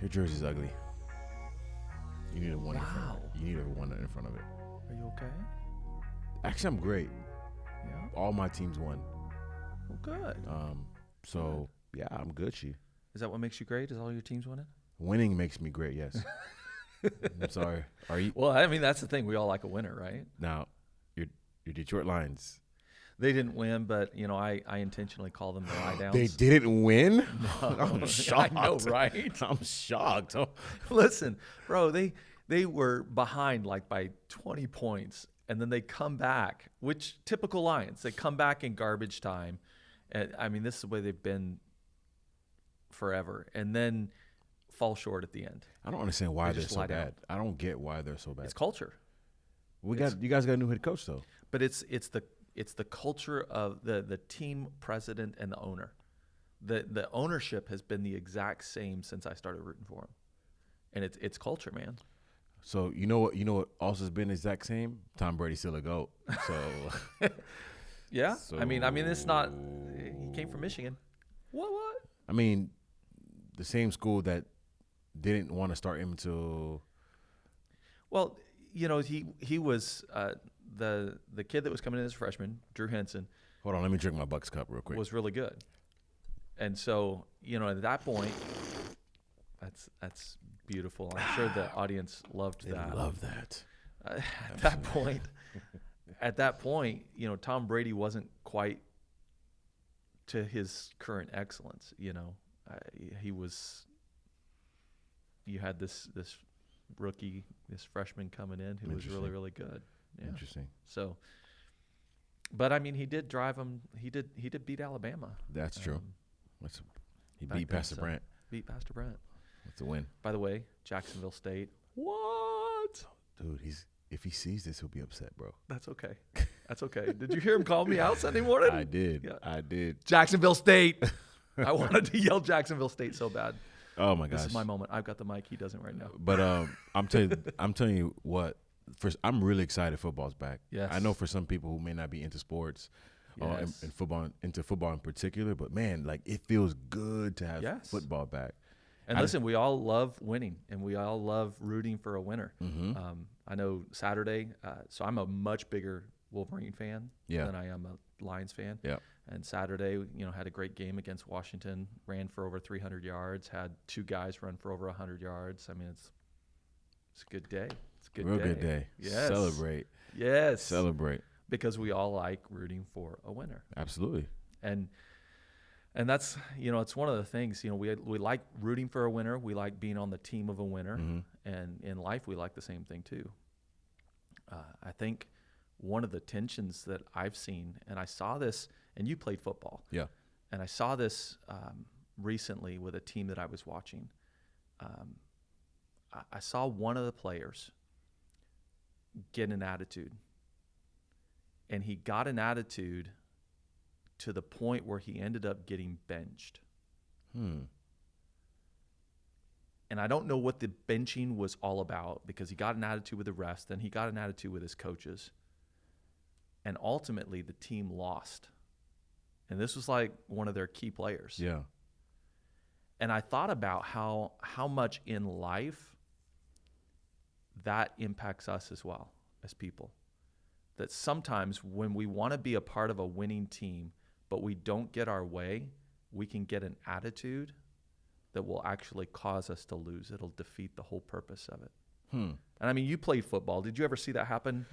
Your jersey's ugly. You need a one in front Wow. of it. You need a one in front of it. Are you okay? Actually, I'm great. Yeah. All my teams won. Well, good. So yeah, I'm Gucci. Is that what makes you great? Is all your teams winning? Winning makes me great. Yes. I'm sorry. Are you Well, I mean, that's the thing. We all like a winner, right? now? Your Detroit Lions. They didn't win, but, you know, I intentionally call them the lie downs. They didn't win. No. I'm shocked. I know, right? I'm shocked. Oh. Listen, bro, they were behind like by 20 points, and then they come back, which typical Lions. They come back in garbage time. And I mean, this is the way they've been forever. And then fall short at the end. I don't understand why They they're just so lie down. bad. I don't get why they're so bad. It's culture. You guys got a new head coach though. But it's the culture of the team president and the owner. The ownership has been the exact same since I started rooting for him. And it's culture, man. So you know what also has been the exact same? Tom Brady's still a GOAT. So Yeah. I mean it's not he came from Michigan. What? I mean, the same school that didn't want to start him until Well, you know, he was the kid that was coming in as a freshman, Drew Henson, hold on, let me drink my Bucks cup real quick. was really good. And so, you know, at that point, that's beautiful. I'm sure the audience loved that. I love that. At that point, you know, Tom Brady wasn't quite to his current excellence. You know, you had this rookie, this freshman coming in who was really, really good. Yeah. Interesting. So, but I mean, he did drive him. He did beat Alabama. That's true. He back beat then, Pastor so- Brent. Beat Pastor Brent. That's a win. By the way, Jacksonville State. What? Dude, if he sees this, he'll be upset, bro. That's okay. That's okay. Did you hear him call me out Sunday morning? I did. Yeah. I did. Jacksonville State. I wanted to yell Jacksonville State so bad. Oh my gosh. This is my moment. I've got the mic. He doesn't right now. But I'm telling you what. First, I'm really excited football's back. Yes. I know for some people who may not be into sports, Yes. and football, into football in particular, but man, like it feels good to have Yes. football back. And listen, we all love winning, and we all love rooting for a winner. Mm-hmm. I know Saturday, so I'm a much bigger Wolverine fan than I am a Lions fan. Yeah. And Saturday, you know, had a great game against Washington, ran for over 300 yards, had two guys run for over 100 yards. I mean, it's a good day. It's a good Real day. good day. Yes. Celebrate. Yes. Celebrate. Because we all like rooting for a winner. Absolutely. And that's, you know, it's one of the things, you know, we like rooting for a winner. We like being on the team of a winner. Mm-hmm. And in life, we like the same thing too. I think one of the tensions that I've seen, and I saw this, and you played football. Yeah. And I saw this recently with a team that I was watching. I saw one of the players get an attitude. And he got an attitude to the point where he ended up getting benched. And I don't know what the benching was all about, because he got an attitude with the refs, then he got an attitude with his coaches. And ultimately, the team lost. And this was like one of their key players. Yeah. And I thought about how much in life that impacts us as well as people. That sometimes when we want to be a part of a winning team, but we don't get our way, we can get an attitude that will actually cause us to lose. It'll defeat the whole purpose of it. And I mean, you played football. Did you ever see that happen?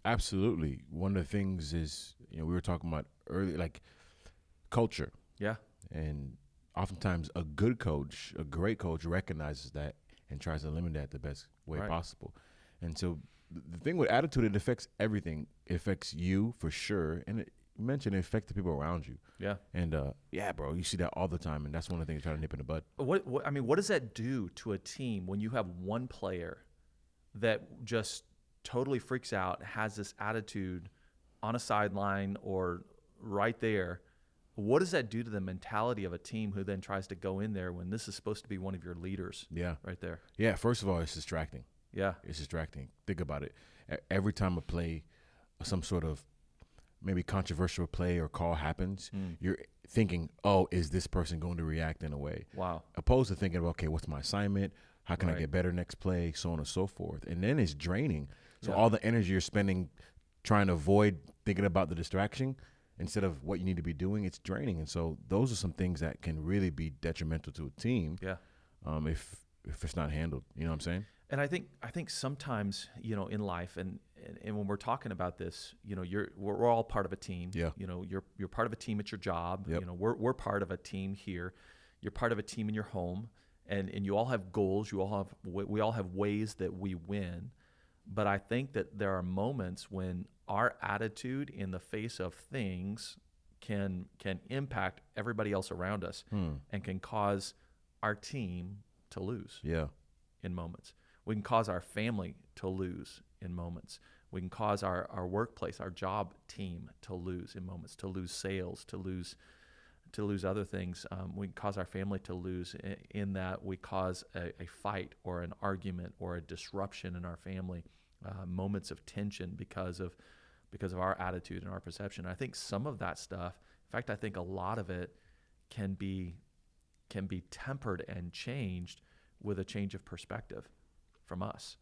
Absolutely. One of the things is, you know, we were talking about earlier, like culture. Yeah. And oftentimes a good coach, a great coach recognizes that and tries to limit that the best way possible. And so the thing with attitude, it affects everything. It affects you for sure. And you mentioned it affects the people around you. Yeah. And yeah, bro, you see that all the time. And that's one of the things you're trying to nip in the bud. What does that do to a team when you have one player that just totally freaks out, has this attitude on a sideline or right there? What does that do to the mentality of a team who then tries to go in there when this is supposed to be one of your leaders? Yeah. Right there. Yeah, first of all, it's distracting. Yeah. It's distracting. Think about it. Every time I play some sort of maybe controversial play or call happens, you're thinking, oh, is this person going to react in a way? Wow. Opposed to thinking, okay, what's my assignment? How can I get better next play? So on and so forth. And then it's draining. So all the energy you're spending trying to avoid thinking about the distraction instead of what you need to be doing, it's draining. And so those are some things that can really be detrimental to a team. Yeah. If it's not handled, you know what I'm saying? And I think sometimes, you know, in life and when we're talking about this, you know, we're all part of a team. Yeah. You know, you're part of a team at your job. Yep. You know, we're part of a team here. You're part of a team in your home, and you all have goals. We all have ways that we win. But I think that there are moments when our attitude in the face of things can impact everybody else around us and can cause our team to lose. Yeah. In moments. We can cause our family to lose in moments. We can cause our workplace, our job team to lose in moments, to lose sales, to lose other things. We can cause our family to lose in that we cause a fight or an argument or a disruption in our family, moments of tension because of our attitude and our perception. I think some of that stuff, in fact, I think a lot of it can be tempered and changed with a change of perspective from us.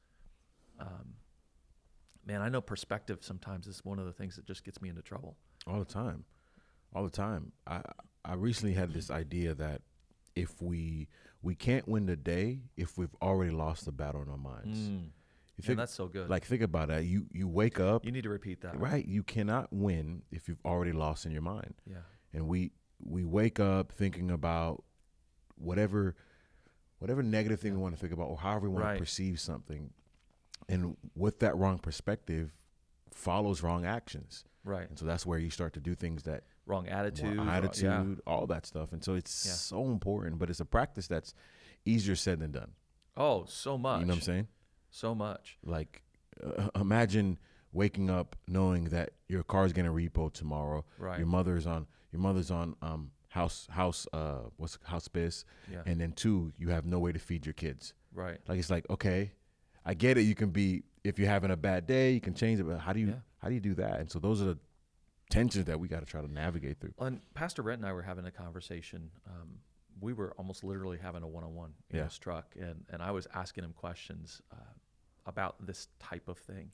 Man, I know perspective sometimes is one of the things that just gets me into trouble. All the time. I recently had this idea that if we can't win the day if we've already lost the battle in our minds. And that's so good. Like, think about that. You wake up. You need to repeat that. Right. You cannot win if you've already lost in your mind. Yeah. And we wake up thinking about whatever negative thing we want to think about or however we want to perceive something. And with that wrong perspective follows wrong actions. Right. And so that's where you start to do things that wrong attitude, all that stuff. And so it's so important, but it's a practice that's easier said than done. Oh, so much. You know what I'm saying? So much. Like, imagine waking up knowing that your car's getting repoed tomorrow. Right. Your mother's on hospice, and then 2, you have no way to feed your kids. Right. Like, it's like, okay, I get it. You can be, if you're having a bad day, you can change it, but how do you do that? And so those are the tensions that we got to try to navigate through. And Pastor Brent and I were having a conversation. We were almost literally having a one-on-one in his truck, and I was asking him questions about this type of thing.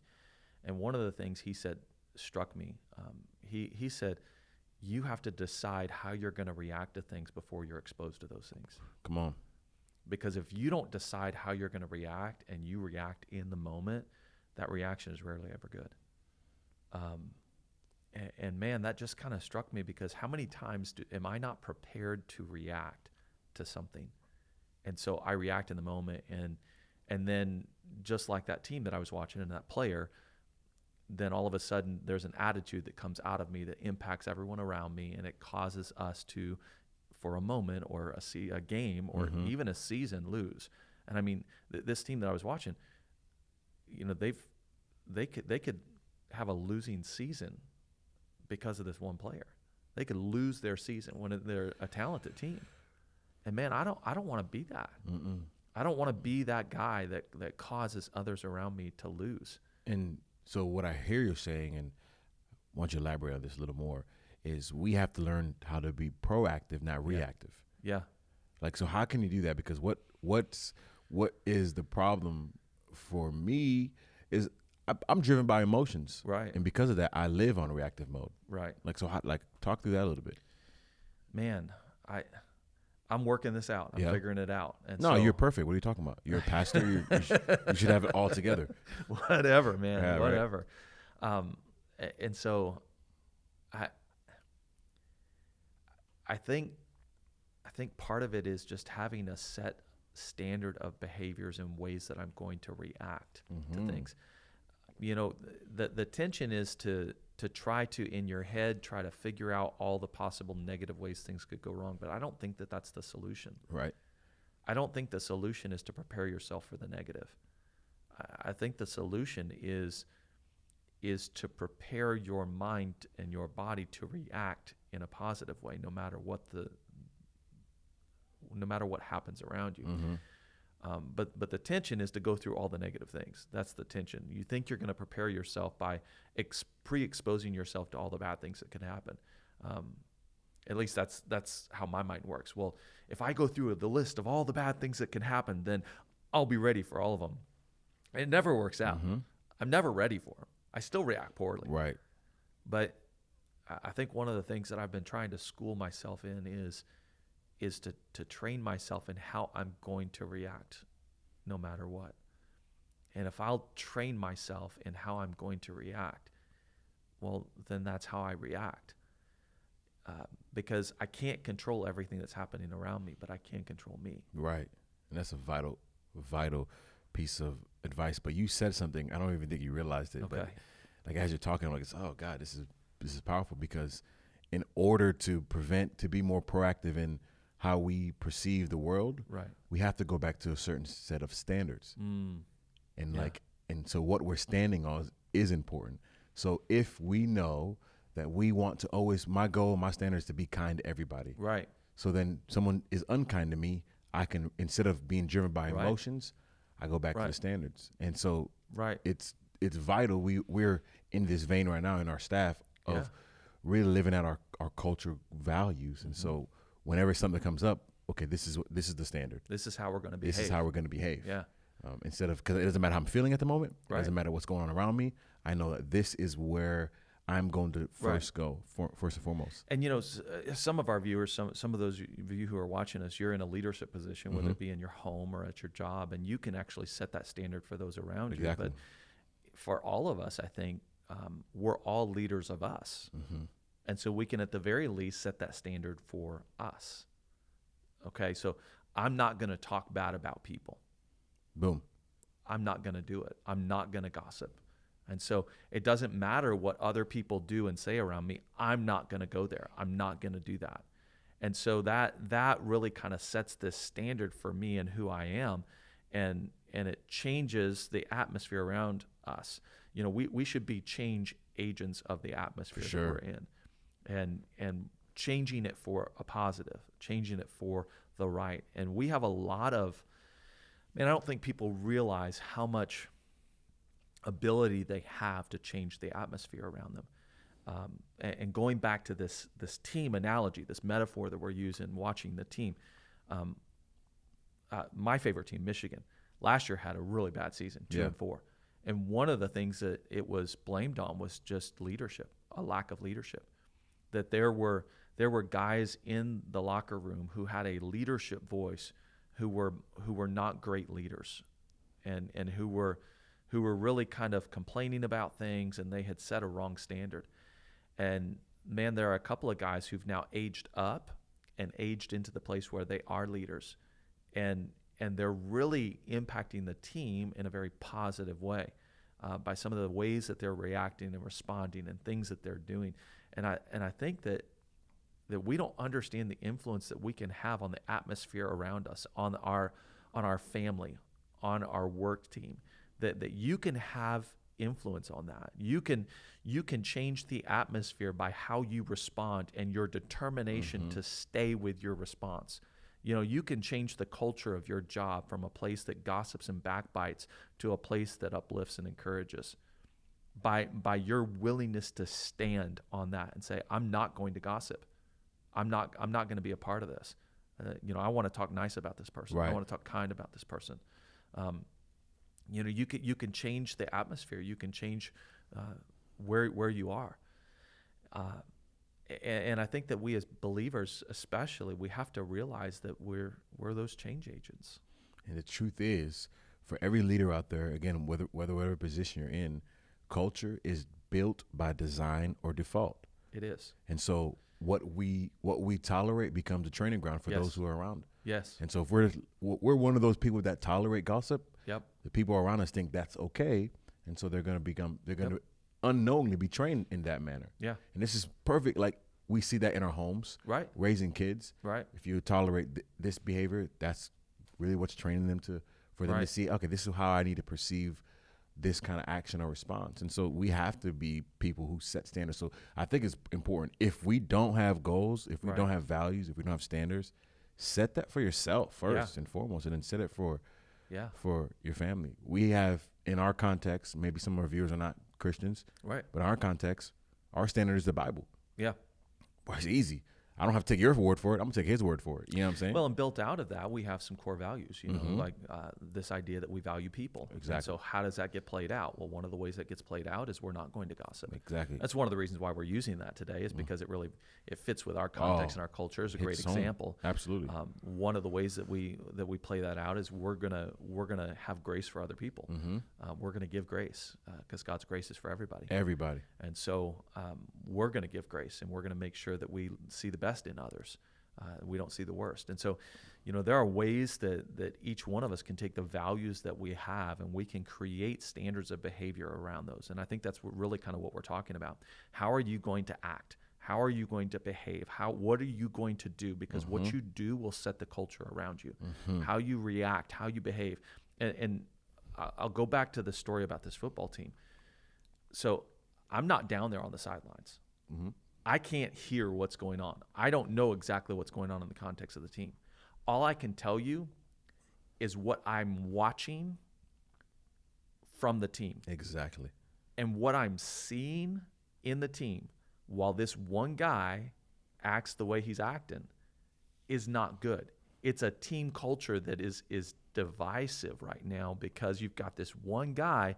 And one of the things he said struck me. He said, you have to decide how you're going to react to things before you're exposed to those things. Come on. Because if you don't decide how you're going to react and you react in the moment, that reaction is rarely ever good. And man, that just kind of struck me, because how many times am I not prepared to react to something? And so I react in the moment, and then just like that team that I was watching and that player, then all of a sudden there's an attitude that comes out of me that impacts everyone around me, and it causes us to, for a moment or a game or even a season, lose. And I mean, this team that I was watching, you know, they could have a losing season because of this one player. They could lose their season when they're a talented team. And man, I don't want to be that. I don't want to be that guy that causes others around me to lose. And so what I hear you saying, and I want you to elaborate on this a little more, is we have to learn how to be proactive, not reactive. Yeah. Like, so how can you do that? Because what is the problem for me is I'm driven by emotions. Right. And because of that, I live on reactive mode. Right. Like, so talk through that a little bit. Man, I'm working this out. I'm figuring it out. And no, you're perfect. What are you talking about? You're a pastor. You should have it all together. Whatever, man. Yeah, whatever. Right. And so I think part of it is just having a set standard of behaviors and ways that I'm going to react to things. You know, the tension is to try to, in your head, try to figure out all the possible negative ways things could go wrong. But I don't think that that's the solution. Right. I don't think the solution is to prepare yourself for the negative. I think the solution is to prepare your mind and your body to react in a positive way, no matter what happens around you. But the tension is to go through all the negative things. That's the tension. You think you're going to prepare yourself by pre-exposing yourself to all the bad things that can happen. At least that's how my mind works. Well, if I go through the list of all the bad things that can happen, then I'll be ready for all of them. It never works out. Mm-hmm. I'm never ready for them. I still react poorly. Right. But I think one of the things that I've been trying to school myself in is to train myself in how I'm going to react no matter what. And if I'll train myself in how I'm going to react, well, then that's how I react. Because I can't control everything that's happening around me, but I can control me. Right. And that's a vital piece of advice. But you said something, I don't even think you realized it. Okay. But like as you're talking, I'm like, oh God, this is powerful, because in order to be more proactive in how we perceive the world, right, we have to go back to a certain set of standards. And Yeah. and so what we're standing on is important. So if we know that we want to always, my goal, my standard is to be kind to everybody. Right. So then someone is unkind to me, I can, instead of being driven by Right. emotions, I go back to Right. the standards. And so Right. it's vital. We're in this vein right now in our staff of Yeah. really living out our culture values. And so whenever something comes up, okay, this is the standard. This is how we're going to behave. This is how we're going to behave. Yeah. Instead of, because it doesn't matter how I'm feeling at the moment. It Right. doesn't matter what's going on around me. I know that this is where I'm going to first go, first and foremost. And, some of our viewers, some of those of you who are watching us, you're in a leadership position, whether it be in your home or at your job, and you can actually set that standard for those around Exactly. you. But for all of us, I think we're all leaders of us. And so we can, at the very least, set that standard for us. Okay, so I'm not going to talk bad about people. Boom. I'm not going to do it. I'm not going to gossip. And so it doesn't matter what other people do and say around me. I'm not going to go there. I'm not going to do that. And so that really kind of sets this standard for me and who I am, and it changes the atmosphere around us. We should be change agents of the atmosphere For sure. that we're in, and changing it for a positive, changing it for the right. And we have a lot of, I don't think people realize how much ability they have to change the atmosphere around them. And going back to this team analogy, this metaphor that we're using, watching the team, my favorite team, Michigan, last year had a really bad season, 2-4. And one of the things that it was blamed on was just leadership, a lack of leadership. That there were guys in the locker room who had a leadership voice who were not great leaders, and who were really kind of complaining about things, and they had set a wrong standard. And man, there are a couple of guys who've now aged up and aged into the place where they are leaders, and they're really impacting the team in a very positive way by some of the ways that they're reacting and responding and things that they're doing. And I think that we don't understand the influence that we can have on the atmosphere around us, on our family, on our work team. That you can have influence on that. You can change the atmosphere by how you respond and your determination to stay with your response. You can change the culture of your job from a place that gossips and backbites to a place that uplifts and encourages by your willingness to stand on that and say, I'm not going to gossip. I'm not going to be a part of this. I want to talk nice about this person. Right. I want to talk kind about this person. You can change the atmosphere. You can change where you are. And I think that we as believers, especially, we have to realize that we're those change agents. And the truth is, for every leader out there, again, whatever position you're in, culture is built by design or default. It is. And so what we tolerate becomes a training ground for those who are around. Yes. And so if we're one of those people that tolerate gossip, Yep. the people around us think that's okay, and so they're going to unknowingly be trained in that manner. Yeah. And this is perfect. Like, we see that in our homes, Right. raising kids. Right. If you tolerate this behavior, that's really what's training them for them to Right. see, okay, this is how I need to perceive this kind of action or response. And so we have to be people who set standards. So I think it's important, if we don't have goals, if we Right. don't have values, if we don't have standards, set that for yourself first and foremost, and then set it for for your family. We have, in our context, maybe some of our viewers are not Christians, right? But in our context, our standard is the Bible. Yeah. Well, it's easy. I don't have to take your word for it. I'm going to take his word for it. You know what I'm saying? Well, and built out of that, we have some core values, like this idea that we value people. Exactly. And so how does that get played out? Well, one of the ways that gets played out is we're not going to gossip. Exactly. That's one of the reasons why we're using that today is because it fits with our context and our culture. Is a great example. Absolutely. One of the ways that we play that out is we're gonna have grace for other people. We're gonna give grace because God's grace is for everybody. Everybody. And so we're gonna give grace, and we're gonna make sure that we see the best in others. We don't see the worst. And so, there are ways that each one of us can take the values that we have and we can create standards of behavior around those. And I think that's really kind of what we're talking about. How are you going to act? How are you going to behave? What are you going to do? Because what you do will set the culture around you. How you react, how you behave. And I'll go back to the story about this football team. So I'm not down there on the sidelines. I can't hear what's going on. I don't know exactly what's going on in the context of the team. All I can tell you is what I'm watching from the team. Exactly. And what I'm seeing in the team while this one guy acts the way he's acting is not good. It's a team culture that is divisive right now because you've got this one guy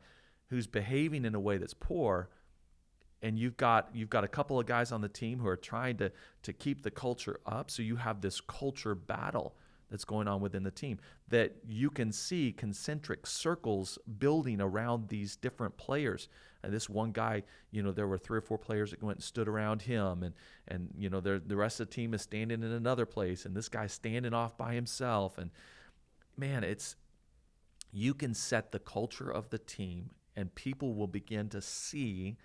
who's behaving in a way that's poor. And you've got a couple of guys on the team who are trying to keep the culture up. So you have this culture battle that's going on within the team that you can see concentric circles building around these different players. And this one guy, there were 3 or 4 players that went and stood around him, and the rest of the team is standing in another place, and this guy's standing off by himself. And man, you can set the culture of the team, and people will begin to see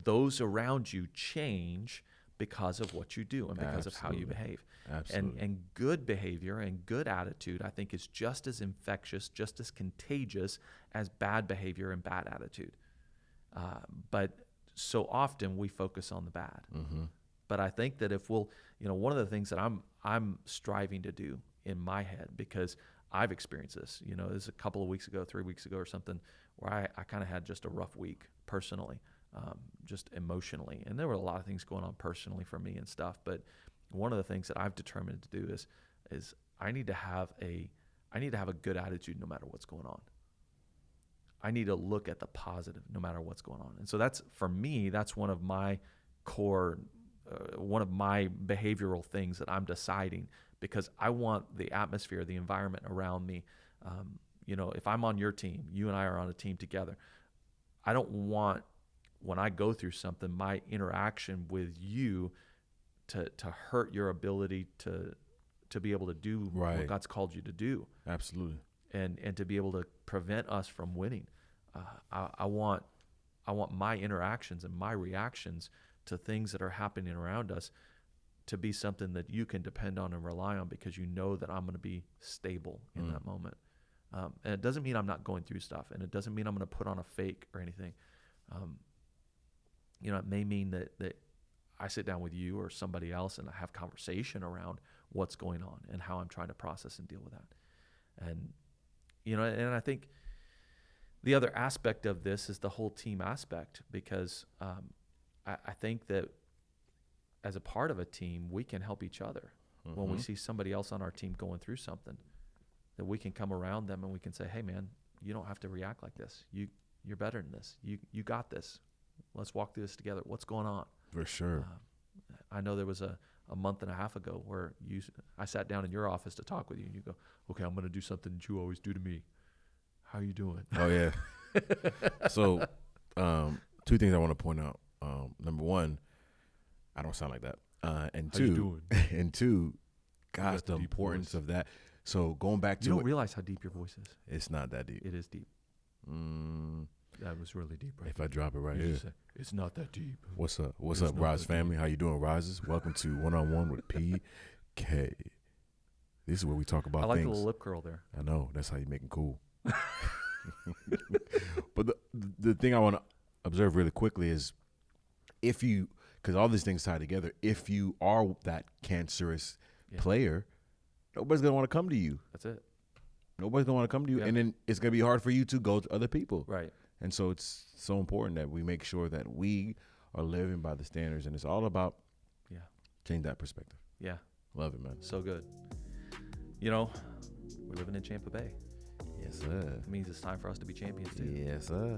those around you change because of what you do and because of how you behave. Absolutely. And good behavior and good attitude, I think, is just as infectious, just as contagious as bad behavior and bad attitude. But so often we focus on the bad. But I think that if we'll, one of the things that I'm striving to do in my head, because I've experienced this, this a couple of weeks ago, 3 weeks ago or something, where I kind of had just a rough week personally. Just emotionally. And there were a lot of things going on personally for me and stuff. But one of the things that I've determined to do is I need to have a good attitude no matter what's going on. I need to look at the positive no matter what's going on. And so that's one of my core, one of my behavioral things that I'm deciding, because I want the atmosphere, the environment around me. If I'm on your team, you and I are on a team together, I don't want, when I go through something, my interaction with you to hurt your ability to be able to do what God's called you to do. Absolutely. And to be able to prevent us from winning. I want my interactions and my reactions to things that are happening around us to be something that you can depend on and rely on, because you know that I'm going to be stable in that moment. And it doesn't mean I'm not going through stuff, and it doesn't mean I'm going to put on a fake or anything. It may mean that I sit down with you or somebody else and I have conversation around what's going on and how I'm trying to process and deal with that. And, and I think the other aspect of this is the whole team aspect, because I think that as a part of a team, we can help each other. When we see somebody else on our team going through something, that we can come around them and we can say, hey man, you don't have to react like this. You're better than this. You got this. Let's walk through this together. What's going on? For sure. I know there was a month and a half ago where I sat down in your office to talk with you, and you go, okay, I'm going to do something that you always do to me. How are you doing? Oh, yeah. So 2 things I want to point out. Number 1, I don't sound like that. And how you doing? And 2, gosh, the importance of that. So going back to you don't realize how deep your voice is. It's not that deep. It is deep. That was really deep, right? If I drop it right here. Say, it's not that deep. What's up? What's up, Rise family? How you doing, Rises? Welcome to One-on-One with PK. This is where we talk about things. I like the little lip curl there. I know. That's how you make them cool. But the thing I want to observe really quickly is, because all these things tie together, if you are that cancerous player, nobody's going to want to come to you. That's it. Nobody's gonna want to come to you, and then it's gonna be hard for you to go to other people. Right. And so it's so important that we make sure that we are living by the standards, and it's all about change that perspective. Yeah. Love it, man. So good. You know, we're living in Tampa Bay. Yes, sir. It means it's time for us to be champions too. Yes, sir.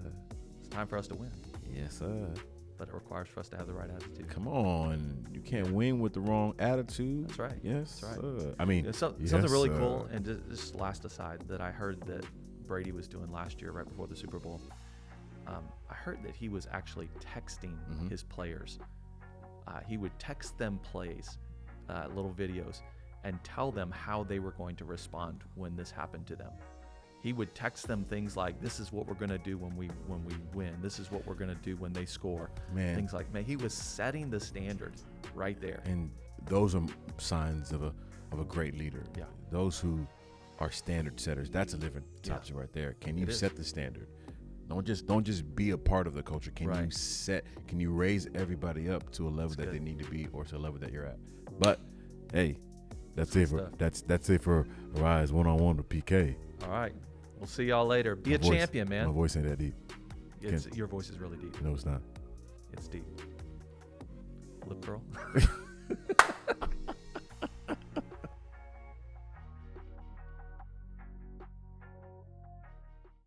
It's time for us to win. Yes, sir. But it requires for us to have the right attitude. Come on. You can't win with the wrong attitude. That's right. Yes, That's right. sir. I mean, something really cool, and just last aside, that I heard that Brady was doing last year right before the Super Bowl. I heard that he was actually texting his players. He would text them plays, little videos, and tell them how they were going to respond when this happened to them. He would text them things like, "This is what we're going to do when we win. This is what we're going to do when they score." Man. Things like, man, he was setting the standard right there. And those are signs of a great leader. Yeah. Those who are standard setters. That's a different topic right there. Can you set the standard? Don't just be a part of the culture. Can you raise everybody up to a level that they need to be, or to a level that you're at? But hey, that's it for Rise One-on-One with PK. All right. We'll see y'all later. Be a champion, man. My voice ain't that deep. Your voice is really deep. No, it's not. It's deep. Lip curl.